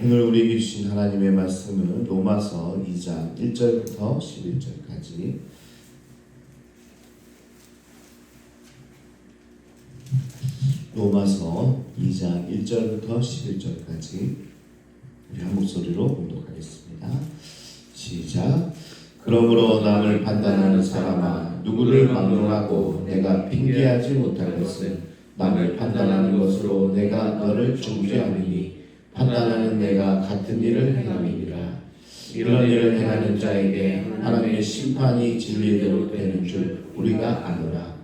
오늘 우리에게 주신 하나님의 말씀은 로마서 2장 1절부터 11절까지 로마서 2장 1절부터 11절까지 우리 한 목소리로 봉독하겠습니다. 시작. 그러므로 남을 판단하는 사람아, 누구를 막론하고 내가 핑계하지 못할 것은 남을 판단하는 것으로 내가 너를 중죄하느니 판단하는 내가 같은 일을 행함이니라. 이런 일을 행하는 자에게 하나님의 심판이 진리대로 되는 줄 우리가 아노라.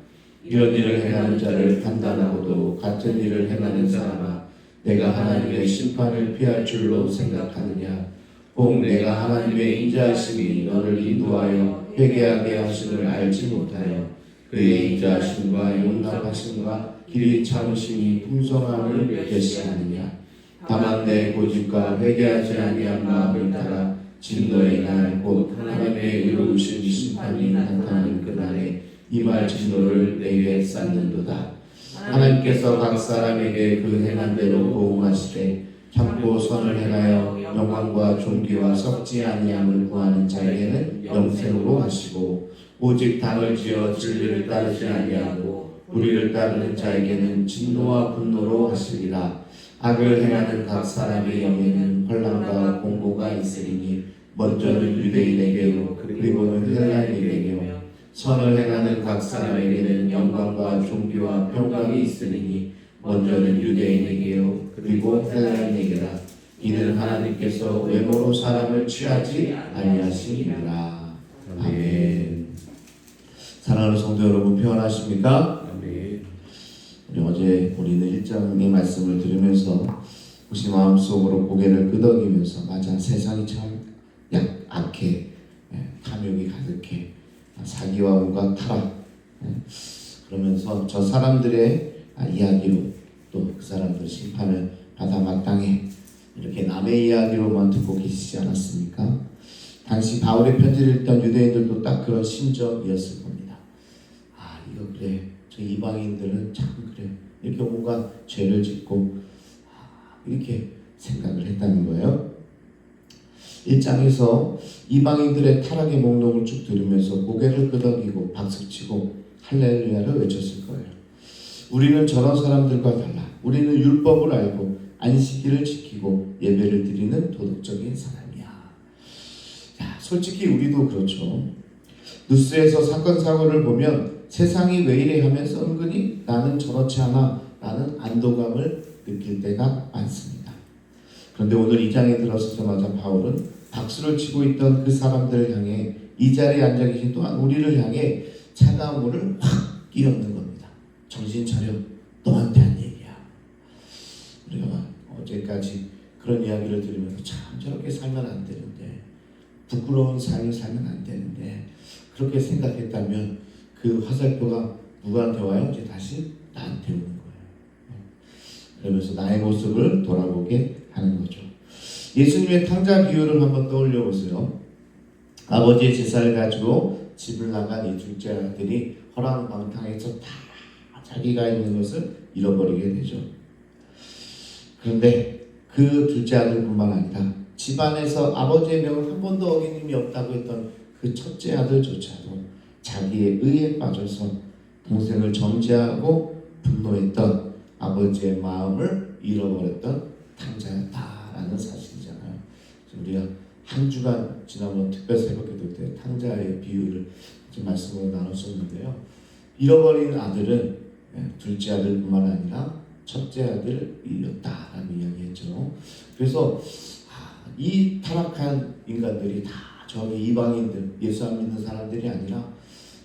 이런 일을 행하는 자를 판단하고도 같은 일을 행하는 사람아, 내가 하나님의 심판을 피할 줄로 생각하느냐? 혹 내가 하나님의 인자하심이 너를 인도하여 회개하게 하심을 알지 못하여 그의 인자하심과 용납하심과 길이 참으심이 풍성함을 계시하느냐? 다만 내 고집과 회개하지 아니한 마음을 따라 진노의 날 곧 하나님의 의로우신 심판이 나타나는 그날에 이 말 진노를 내게 쌓는도다. 하나님께서 각 사람에게 그 행한 대로 보응하시되 참고 선을 행하여 영광과 존귀와 썩지 아니함을 구하는 자에게는 영생으로 하시고 오직 당을 지어 진리를 따르지 아니하고 불의를 따르는 자에게는 진노와 분노로 하시리라. 악을 행하는 각 사람의 영에는 혼란과 공고가 있으리니 먼저는 유대인에게요 그리고는 헬라인에게요 선을 행하는 각 사람에게는 영광과 존귀와 평강이 있으리니 먼저는 유대인에게요 그리고 헬라인에게라. 이는 하나님께서 외모로 사람을 취하지 아니하시니라. 아멘. 사랑하는 성도 여러분, 평안하십니까? 아멘. 어제 우리는 1장의 말씀을 들으면서 혹시 마음속으로 고개를 끄덕이면서 맞아, 세상이 참 악해, 탐욕이 가득해, 사기와 온갖 타락, 그러면서 저 사람들의 이야기로 또 그 사람들 심판을 받아 마땅해, 이렇게 남의 이야기로만 듣고 계시지 않았습니까? 당시 바울의 편지를 읽던 유대인들도 딱 그런 심정이었을 겁니다. 이거 그래, 저 이방인들은 참 그래, 이렇게 온갖 죄를 짓고 이렇게 생각을 했다는 거예요. 1장에서 이방인들의 타락의 목록을 쭉 들으면서 고개를 끄덕이고 박수치고 할렐루야를 외쳤을 거예요. 우리는 저런 사람들과 달라. 우리는 율법을 알고 안식일을 지키고 예배를 드리는 도덕적인 사람이야. 자, 솔직히 우리도 그렇죠. 뉴스에서 사건 사고를 보면 세상이 왜 이래 하면서 은근히 나는 저렇지 않아 라는 안도감을 느낄 때가 많습니다. 그런데 오늘 2장에 들어서자마자 바울은 박수를 치고 있던 그 사람들을 향해 이 자리에 앉아 계신 또한 우리를 향해 차가운 물을 확 끼얹는 겁니다. 정신 차려, 너한테 한 얘기야. 우리가 어제까지 그런 이야기를 들으면서 참 저렇게 살면 안 되는데, 부끄러운 삶을 살면 안 되는데, 그렇게 생각했다면 그 화살표가 누구한테 와요? 이제 다시 나한테 오는 거예요. 그러면서 나의 모습을 돌아보게 하는 거죠. 예수님의 탕자 비유를 한번 떠올려 보세요. 아버지의 제사를 가지고 집을 나간 이 둘째 아들이 허랑방탕해서 다 자기가 있는 것을 잃어버리게 되죠. 그런데 그 둘째 아들뿐만 아니라 집안에서 아버지의 명을 한 번도 어긴 힘이 없다고 했던 그 첫째 아들조차도 자기의 의에 빠져서 동생을 정죄하고 분노했던 아버지의 마음을 잃어버렸던 탕자였다라는 사실이잖아요. 우리가 한 주간 지난번 특별 새벽기도 때 탕자의 비유를 말씀으로 나눴었는데요. 잃어버린 아들은 둘째 아들뿐만 아니라 첫째 아들을 잃었다라는 이야기했죠. 그래서 이 타락한 인간들이 다 저기 이방인들, 예수 안 믿는 사람들이 아니라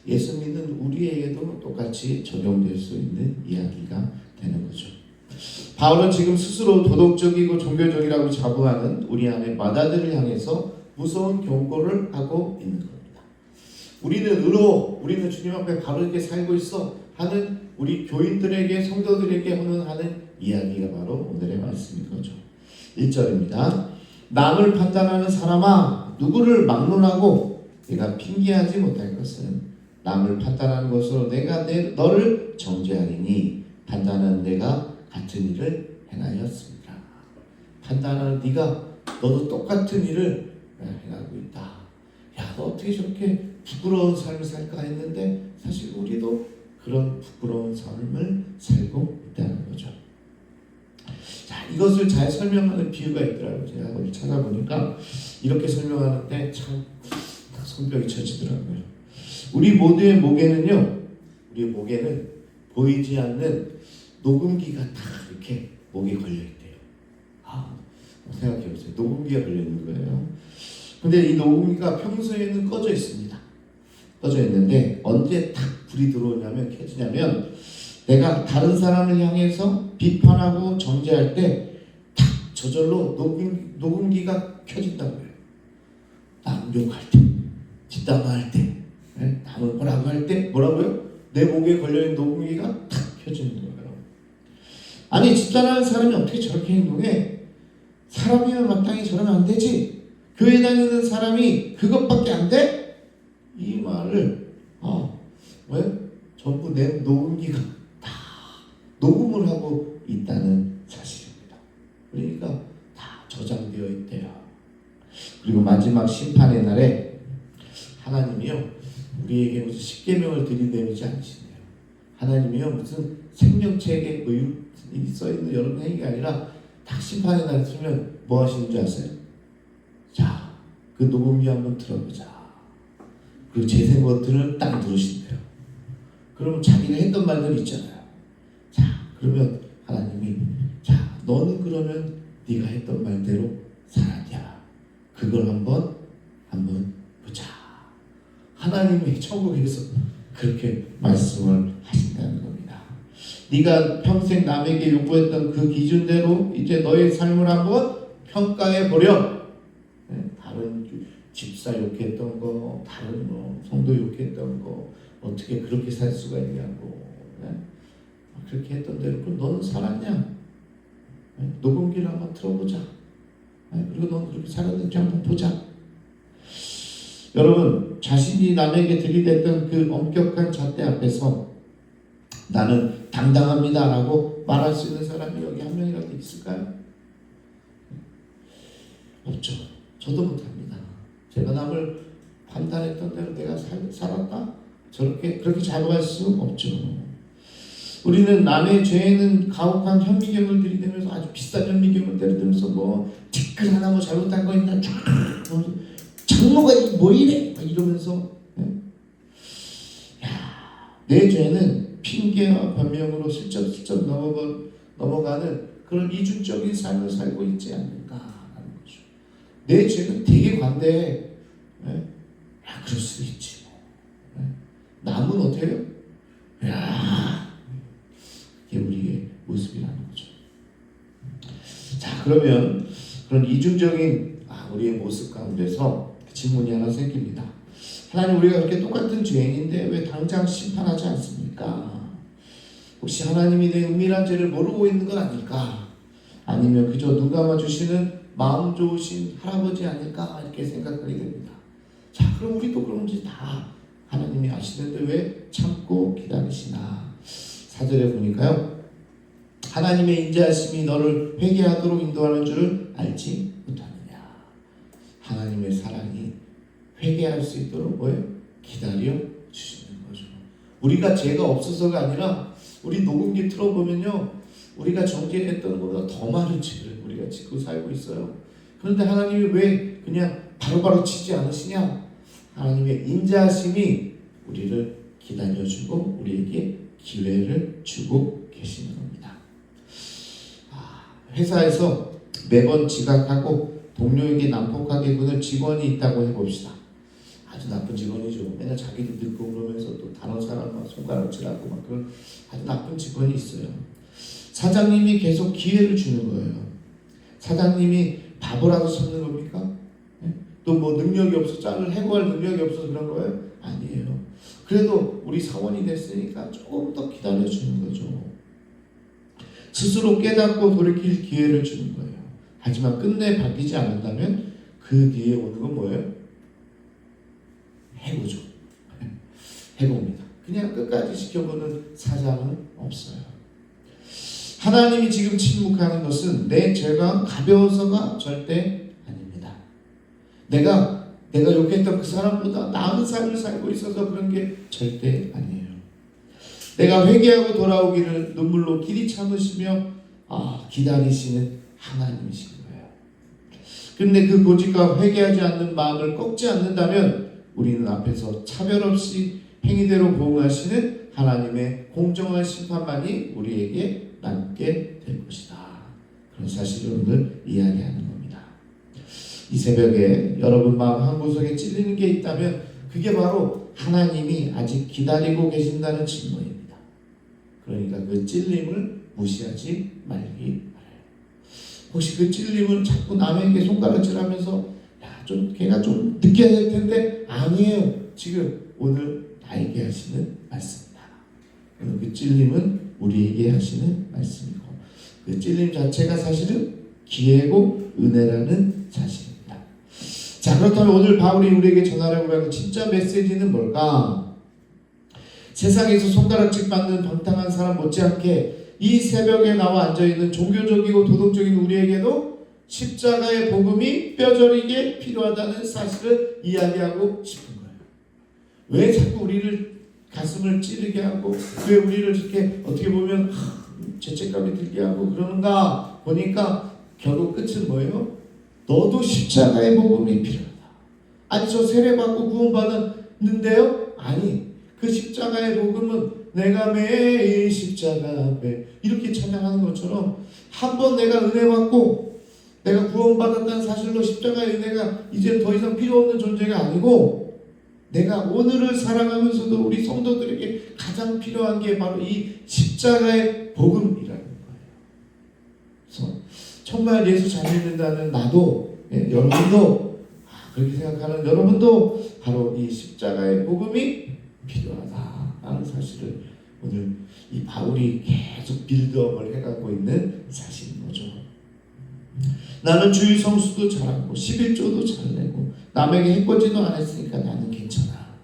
예수 믿는 우리에게도 똑같이 적용될 수 있는 이야기가 되는 거죠. 바울은 지금 스스로 도덕적이고 종교적이라고 자부하는 우리 안의 마다들을 향해서 무서운 경고를 하고 있는 겁니다. 우리는 의로워, 우리는 주님 앞에 바르게 살고 있어 하는 우리 교인들에게, 성도들에게 하는 이야기가 바로 오늘의 말씀인 거죠. 1절입니다. 남을 판단하는 사람아, 누구를 막론하고 내가 핑계하지 못할 것은 남을 판단하는 것으로 내가 너를 정죄하리니 판단은 내가 같은 일을 행하였습니다. 판단하는 네가 너도 똑같은 일을 행하고 있다. 야, 너 어떻게 저렇게 부끄러운 삶을 살까 했는데 사실 우리도 그런 부끄러운 삶을 살고 있다는 거죠. 자, 이것을 잘 설명하는 비유가 있더라고요. 제가 오늘 찾아보니까 이렇게 설명하는데 참 손뼉이 쳐지더라고요. 우리 모두의 목에는요, 우리 목에는 보이지 않는 녹음기가 다 이렇게 목에 걸려 있대요. 생각해 보세요. 녹음기가 걸려 있는 거예요. 근데 이 녹음기가 평소에는 꺼져 있습니다. 꺼져 있는데 언제 딱 불이 들어오냐면, 켜지냐면 내가 다른 사람을 향해서 비판하고 정죄할 때 딱 저절로 녹음기가 켜진다고요. 남 욕할 때, 뒷담화할 때, 남을 뭐라고 할 때 뭐라고요? 내 목에 걸려있는 녹음기가 탁 켜지는 거예요. 아니, 집사라는 사람이 어떻게 저렇게 행동해? 사람이면 마땅히 저러면 안 되지. 교회 다니는 사람이 그것밖에 안 돼? 이 말을 왜? 전부 내 녹음기가 다 녹음을 하고 있다는 사실입니다. 그러니까 다 저장되어 있대요. 그리고 마지막 심판의 날에 하나님이요, 우리에게 무슨 십계명을 들이대지 않으시네요. 하나님이요, 무슨 생명책에 써있는 여러 행위가 아니라 딱 심판의 날에 쓰면 뭐 하시는 줄 아세요? 자, 그 녹음기 한번 들어보자. 그 재생 버튼을 딱 누르신대요. 그러면 자기가 했던 말들 있잖아요. 자, 그러면 하나님이, 자, 너는 그러면 네가 했던 말대로 살았냐? 그걸 한번 보자. 하나님이 천국에서 그렇게 말씀을 하신다는 겁니다. 네가 평생 남에게 요구했던 그 기준대로 이제 너의 삶을 한번 평가해 보렴. 다른 집사 욕했던 거, 다른 성도 욕했던 거, 어떻게 그렇게 살 수가 있냐고, 그렇게 했던 대로 그럼 너는 살았냐? 녹음기를 한번 틀어보자. 그리고 너는 그렇게 살았는지 한번 보자. 여러분, 자신이 남에게 들이댔던 그 엄격한 잣대 앞에서 나는 당당합니다 라고 말할 수 있는 사람이 여기 한 명이라도 있을까요? 없죠. 저도 못합니다. 제가 남을 판단했던 대로 내가 살았다? 그렇게 자부할 수 없죠. 우리는 남의 죄에는 가혹한 현미경을 들이대면서, 아주 비싼 현미경을 들이대면서 뭐 댓글 하나 뭐 잘못한 거 있나 장모가 뭐 이래 이러면서, 내 죄는 핑계와 변명으로 슬쩍슬쩍 넘어가는 그런 이중적인 삶을 살고 있지 않는가 하는 거죠. 내 죄는 되게 관대해. 그럴 수 있지. 남은 어떻게 해요? 이게 우리의 모습이라는 거죠. 자, 그러면 그런 이중적인 우리의 모습 가운데서 질문이 하나 생깁니다. 하나님, 우리가 그렇게 똑같은 죄인인데 왜 당장 심판하지 않습니까? 혹시 하나님이 내 은밀한 죄를 모르고 있는 건 아닐까? 아니면 그저 눈 감아주시는 마음 좋으신 할아버지 아닐까? 이렇게 생각하게 됩니다. 자, 그럼 우리도 그런지 다 하나님이 아시는데 왜 참고 기다리시나? 4절에 보니까요, 하나님의 인자하심이 너를 회개하도록 인도하는 줄을 알지 못하느냐. 하나님의 사랑이 회개할 수 있도록 뭐예요? 기다려 주시는 거죠. 우리가 죄가 없어서가 아니라 우리 녹음기 틀어보면요, 우리가 정죄했던 것보다 더 많은 죄를 우리가 짓고 살고 있어요. 그런데 하나님이 왜 그냥 바로바로 치지 않으시냐? 하나님의 인자하심이 우리를 기다려주고 우리에게 기회를 주고 계시는 겁니다. 회사에서 매번 지각하고 동료에게 난폭하게 구는 직원이 있다고 해봅시다. 아주 나쁜 직원이죠. 맨날 자기도 늦고 그러면서 또 다른 사람 막 손가락질하고 막 그런 아주 나쁜 직원이 있어요. 사장님이 계속 기회를 주는 거예요. 사장님이 바보라도 찾는 겁니까? 또 뭐 능력이 없어, 짤을 해고할 능력이 없어서 그런 거예요? 아니에요. 그래도 우리 사원이 됐으니까 조금 더 기다려주는 거죠. 스스로 깨닫고 돌이킬 기회를 주는 거예요. 하지만 끝내 바뀌지 않는다면 그 뒤에 오는 건 뭐예요? 해고죠. 해고입니다. 그냥 끝까지 지켜보는 사장은 없어요. 하나님이 지금 침묵하는 것은 내 죄가 가벼워서가 절대 아닙니다. 내가 욕했던 그 사람보다 나은 삶을 살고 있어서 그런 게 절대 아니에요. 내가 회개하고 돌아오기를 눈물로 길이 참으시며 기다리시는 하나님이신 거예요. 그런데 그 고집과 회개하지 않는 마음을 꺾지 않는다면 우리는 앞에서 차별 없이 행위대로 보응하시는 하나님의 공정한 심판만이 우리에게 남게 될 것이다. 그런 사실을 오늘 이야기하는 겁니다. 이 새벽에 여러분 마음 한구석에 찔리는 게 있다면 그게 바로 하나님이 아직 기다리고 계신다는 증거입니다. 그러니까 그 찔림을 무시하지 말기 바라요. 혹시 그 찔림을 자꾸 남에게 손가락질하면서 걔가 좀 느껴야 될 텐데 아니에요. 지금 오늘 나에게 하시는 말씀입니다. 그 찔림은 우리에게 하시는 말씀이고 그 찔림 자체가 사실은 기회고 은혜라는 사실입니다. 자, 그렇다면 오늘 바울이 우리에게 전하려고 하는 진짜 메시지는 뭘까? 세상에서 손가락질 받는 방탕한 사람 못지않게 이 새벽에 나와 앉아있는 종교적이고 도덕적인 우리에게도 십자가의 복음이 뼈저리게 필요하다는 사실을 이야기하고 싶은 거예요. 왜 자꾸 우리를 가슴을 찌르게 하고 왜 우리를 이렇게 어떻게 보면 죄책감이 들게 하고 그러는가 보니까 결국 끝은 뭐예요? 너도 십자가의 복음이 필요하다. 아니 저 세례받고 구원받았는데요? 아니 그 십자가의 복음은 내가 매일 십자가 앞에 이렇게 찬양하는 것처럼 한번 내가 은혜 받고 내가 구원받았다는 사실로 십자가의 은혜가 이제 더 이상 필요 없는 존재가 아니고 내가 오늘을 살아가면서도 우리 성도들에게 가장 필요한 게 바로 이 십자가의 복음이라는 거예요. 그래서 정말 예수 잘 믿는다는 나도 여러분도 그렇게 생각하는 여러분도 바로 이 십자가의 복음이 필요하다라는 사실을 오늘 이 바울이 계속 빌드업을 해가고 있는 사실인 거죠. 나는 주일 성수도 잘하고 11조도 잘 내고 남에게 해코지도 안 했으니까 나는 괜찮아.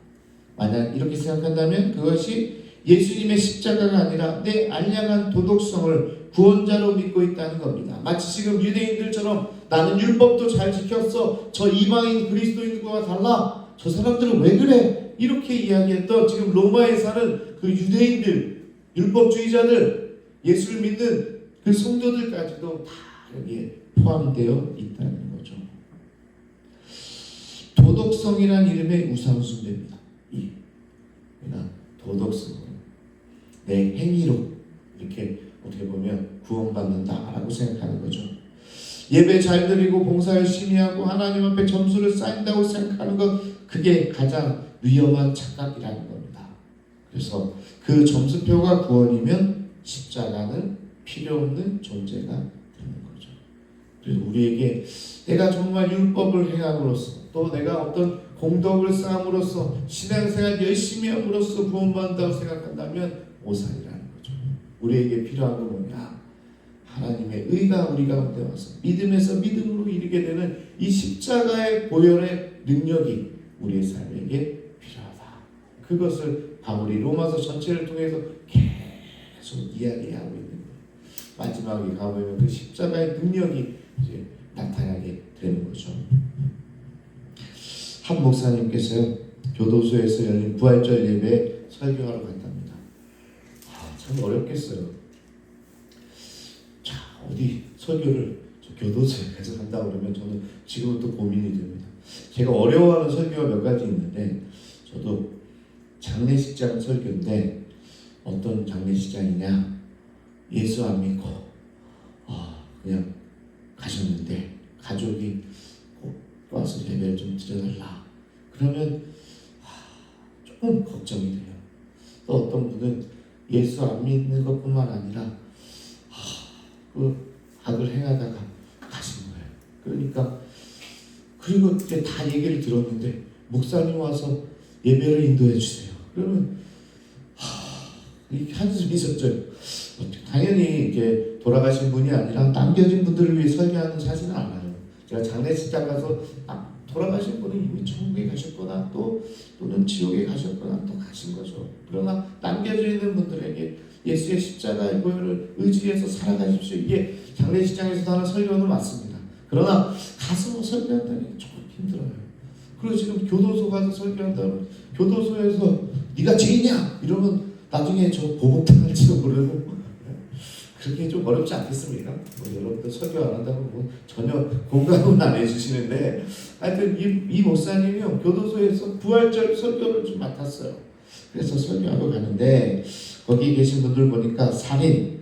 만약 이렇게 생각한다면 그것이 예수님의 십자가가 아니라 내 알량한 도덕성을 구원자로 믿고 있다는 겁니다. 마치 지금 유대인들처럼 나는 율법도 잘 지켰어. 저 이방인 그리스도인들과 달라. 저 사람들은 왜 그래? 이렇게 이야기했던 지금 로마에 사는 그 유대인들, 율법주의자들, 예수를 믿는 그 성도들까지도 다 여기에 포함되어 있다는 거죠. 도덕성이란 이름의 우상숭배입니다. 그러니까 도덕성, 내 행위로 이렇게 어떻게 보면 구원받는다라고 생각하는 거죠. 예배 잘 드리고 봉사 열심히 하고 하나님 앞에 점수를 쌓인다고 생각하는 것, 그게 가장 위험한 착각이라는 겁니다. 그래서 그 점수표가 구원이면 십자가는 필요 없는 존재가 되는 거죠. 그래서 우리에게 내가 정말 율법을 행함으로써 또 내가 어떤 공덕을 쌓음으로써 신앙생활 열심히 함으로써 구원받는다고 생각한다면 오산이라는 거죠. 우리에게 필요한 건 뭐냐? 하나님의 의가 우리 가운데 와서 믿음에서 믿음으로 이르게 되는 이 십자가의 보혈의 능력이 우리의 삶에게 필요하다. 그것을 바울이 로마서 전체를 통해서 계속 이야기하고 있는 거예요. 마지막에 가보면 그 십자가의 능력이 이제 나타나게 되는 거죠. 한 목사님께서요, 교도소에서 열린 부활절 예배에 설교하러 갔답니다. 참 어렵겠어요. 자, 어디 설교를 저 교도소에 가서 한다고 그러면 저는 지금부터 고민이 됩니다. 제가 어려워하는 설교가 몇 가지 있는데, 저도 장례식장 설교인데 어떤 장례식장이냐, 예수 안 믿고 그냥 가셨는데 가족이 꼭 와서 예배를 좀 드려달라 그러면 조금 걱정이 돼요. 또 어떤 분은 예수 안 믿는 것뿐만 아니라 그 악을 행하다가 가신 거예요. 그러니까 그리고 이제 다 얘기를 들었는데 목사님 와서 예배를 인도해 주세요. 그러면 한숨이 섰죠. 당연히 이제 돌아가신 분이 아니라 남겨진 분들을 위해 설교하는 사실은 알아요. 제가 장례식장 가서 돌아가신 분은 이미 천국에 가셨거나 또는 지옥에 가셨거나 또 가신 거죠. 그러나 남겨져 있는 분들에게 예수의 십자가의 보혈을 의지해서 살아가십시오. 이게 장례식장에서 하는 설교는 맞습니다. 그러나 가서 설교한다는 게 조금 힘들어요. 그리고 지금 교도소 가서 설교한다면 교도소에서 네가 죄인이야 이러면 나중에 저 보복당할지도 모르고 그렇게 좀 어렵지 않겠습니까? 뭐 여러분들 설교 안 한다고 뭐 전혀 공감은 안 해주시는데 하여튼 이 목사님이요 교도소에서 부활절 설교를 좀 맡았어요. 그래서 설교하러 가는데 거기 계신 분들 보니까 살인,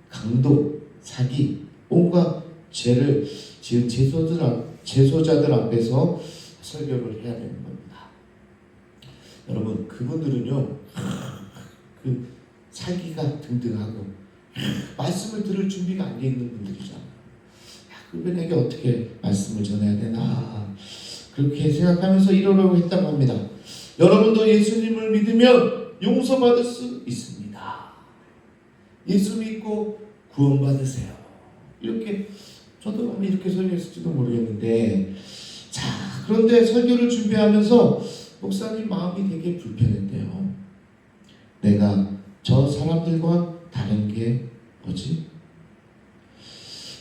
강도, 사기 온갖 죄를 지은 재소자들 앞에서 설교를 해야 되는 겁니다. 여러분 그분들은요 그 살기가 등등하고 말씀을 들을 준비가 안 돼 있는 분들이잖아요. 그분에게 어떻게 말씀을 전해야 되나 그렇게 생각하면서 이러려고 했다고 합니다. 여러분도 예수님을 믿으면 용서받을 수 있습니다. 예수 믿고 구원받으세요. 이렇게 저도 아마 이렇게 설교했을지도 모르겠는데 자 그런데 설교를 준비하면서 목사님 마음이 되게 불편했대요. 내가 저 사람들과 다른 게 뭐지?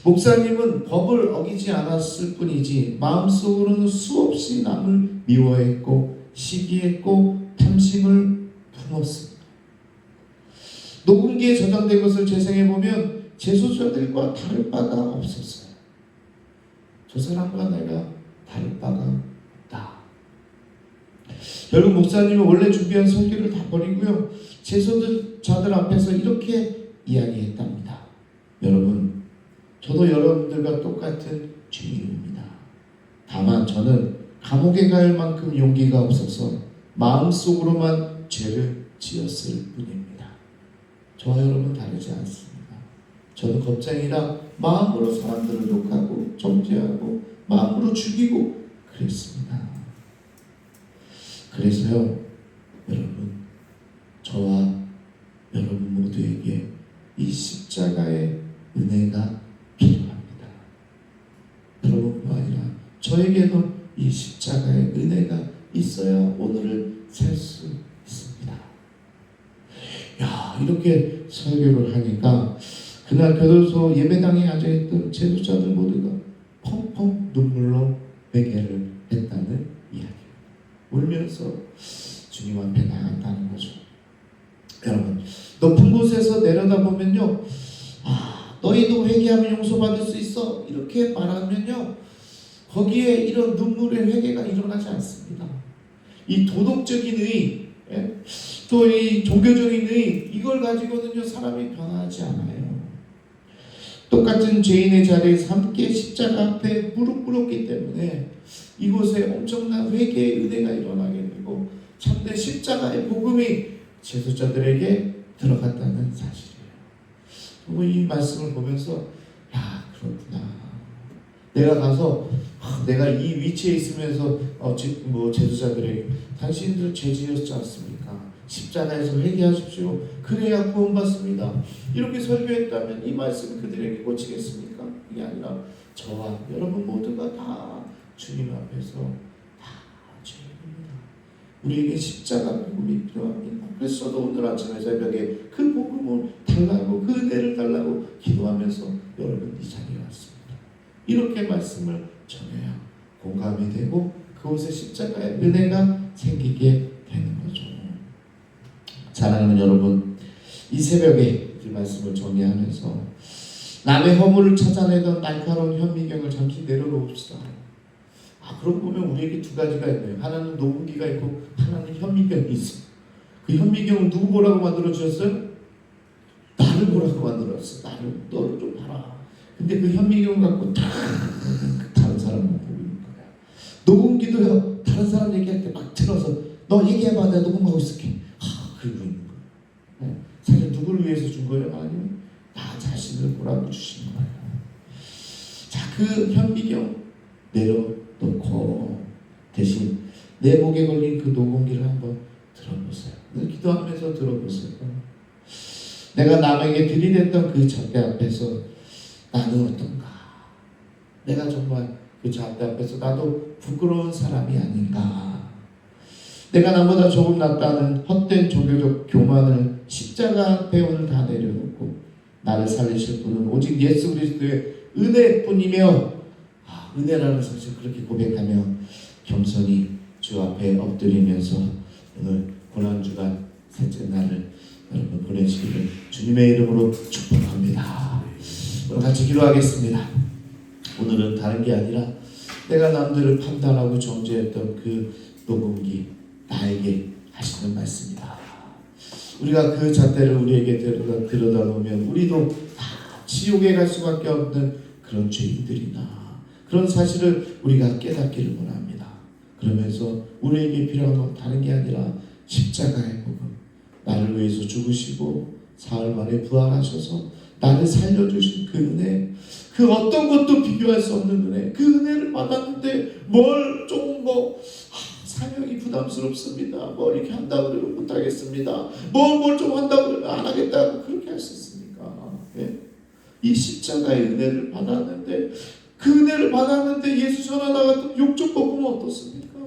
목사님은 법을 어기지 않았을 뿐이지 마음속으로는 수없이 남을 미워했고 시기했고 탐심을 품었습니다. 녹음기에 저장된 것을 재생해보면 재소자들과 다를 바가 없었어요. 저 사람과 내가 다를 바가 없다. 결국 목사님은 원래 준비한 설교를 다 버리고요. 재소자들 앞에서 이렇게 이야기했답니다. 여러분, 저도 여러분들과 똑같은 죄인입니다. 다만 저는 감옥에 갈 만큼 용기가 없어서 마음속으로만 죄를 지었을 뿐입니다. 저와 여러분 다르지 않습니다. 저는 겁쟁이라 마음으로 사람들을 욕하고 정죄하고 마음으로 죽이고 그랬습니다. 그래서요, 여러분, 저와 여러분 모두에게 이 십자가의 은혜가 필요합니다. 여러분뿐만 아니라 저에게도 이 십자가의 은혜가 있어야 오늘을 살 수 있습니다. 야, 이렇게 설교를 하니까 그날 교도소 예배당에 앉아있던 제도자들 모두가 펑펑 눈물로 회개를 했다는 이야기. 울면서 주님 앞에 나갔다는 거죠. 여러분, 높은 곳에서 내려다보면요, 너희도 회개하면 용서받을 수 있어 이렇게 말하면요, 거기에 이런 눈물의 회개가 일어나지 않습니다. 이 도덕적인 의, 또 이 종교적인 의, 이걸 가지고는요 사람이 변하지 않아요. 똑같은 죄인의 자리에서 함께 십자가 앞에 무릎 꿇었기 때문에 이곳에 엄청난 회개의 은혜가 일어나게 되고 참된 십자가의 복음이 재소자들에게 들어갔다는 사실이에요. 이 말씀을 보면서 야, 그렇구나. 내가 가서 내가 이 위치에 있으면서 재소자들에게 당신들 죄 지었지 않습니까? 십자가에서 회개하십시오. 그래야 구원받습니다. 이렇게 설교했다면 이 말씀이 그들에게 꽂히겠습니까? 이게 아니라 저와 여러분 모두가 다 주님 앞에서 다 죄인입니다. 우리에게 십자가 복음이 필요합니다. 그래서 저도 오늘 아침에 새벽에 그 복음을 달라고 그 은혜를 달라고 기도하면서 여러분 이 자리에 왔습니다. 이렇게 말씀을 전해야 공감이 되고 그곳에 십자가의 은혜가 생기게 되는 거죠. 사랑하는 여러분, 이 새벽에 이 말씀을 정리하면서 남의 허물을 찾아내던 날카로운 현미경을 잠시 내려놓읍시다. 그러고 보면 우리에게 두 가지가 있네요. 하나는 녹음기가 있고 하나는 현미경이 있어. 그 현미경은 누구 보라고 만들어 주셨어요? 나를 보라고 만들었어. 너를 좀 봐라. 근데 그 현미경 갖고 다른 사람만 보고 있는 거야. 녹음기도요, 다른 사람 얘기할 때 막 틀어서 너 얘기해봐, 내가 녹음하고 있을게. 그러고 있는 거예요. 사실 누구를 위해서 준 거예요? 아니면 나 자신을 보라고 주신 거예요. 자, 그 현미경 내려놓고 대신 내 목에 걸린 그 녹음기를 한번 들어보세요. 기도하면서 들어보세요. 내가 남에게 들이댔던 그 잣대 앞에서 나는 어떤가? 내가 정말 그 잣대 앞에서 나도 부끄러운 사람이 아닌가? 내가 나보다 조금 낫다는 헛된 종교적 교만을 십자가 배후를 다 내려놓고 나를 살리실 분은 오직 예수 그리스도의 은혜뿐이며 은혜라는 사실 그렇게 고백하며 겸손히 주 앞에 엎드리면서 오늘 고난주간 셋째 날을 여러분 보내시기를 주님의 이름으로 축복합니다. 오늘 같이 기도하겠습니다. 오늘은 다른 게 아니라 내가 남들을 판단하고 정죄했던 그 녹음기 나에게 하시는 말씀이다. 우리가 그 잣대를 우리에게 들여다 놓으면 우리도 다 지옥에 갈 수밖에 없는 그런 죄인들이나 그런 사실을 우리가 깨닫기를 원합니다. 그러면서 우리에게 필요한 건 다른 게 아니라 십자가의 복음, 나를 위해서 죽으시고 사흘 만에 부활하셔서 나를 살려주신 그 은혜, 그 어떤 것도 비교할 수 없는 은혜, 그 은혜를 받았는데 뭘 좀 사명이 부담스럽습니다. 이렇게 한다고 그러면 못하겠습니다. 뭘 좀 한다고 그러면 안 하겠다고 그렇게 할 수 있습니까? 예? 이 십자가의 은혜를 받았는데 그 은혜를 받았는데 예수 전하다가 욕 좀 먹으면 어떻습니까?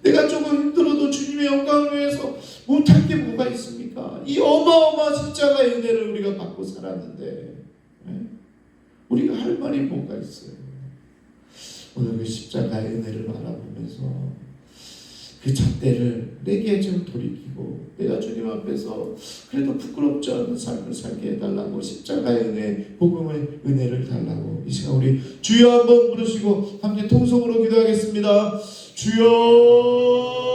내가 조금 힘들어도 주님의 영광을 위해서 못할 게 뭐가 있습니까? 이 어마어마한 십자가의 은혜를 우리가 받고 살았는데 우리가 할 말이 뭐가 있어요? 오늘 그 십자가의 은혜를 바라보면서 그 잣대를 내게 좀 돌이키고 내가 주님 앞에서 그래도 부끄럽지 않은 삶을 살게 해달라고 십자가의 은혜, 복음의 은혜를 달라고 이 시간 우리 주여 한번 부르시고 함께 통성으로 기도하겠습니다. 주여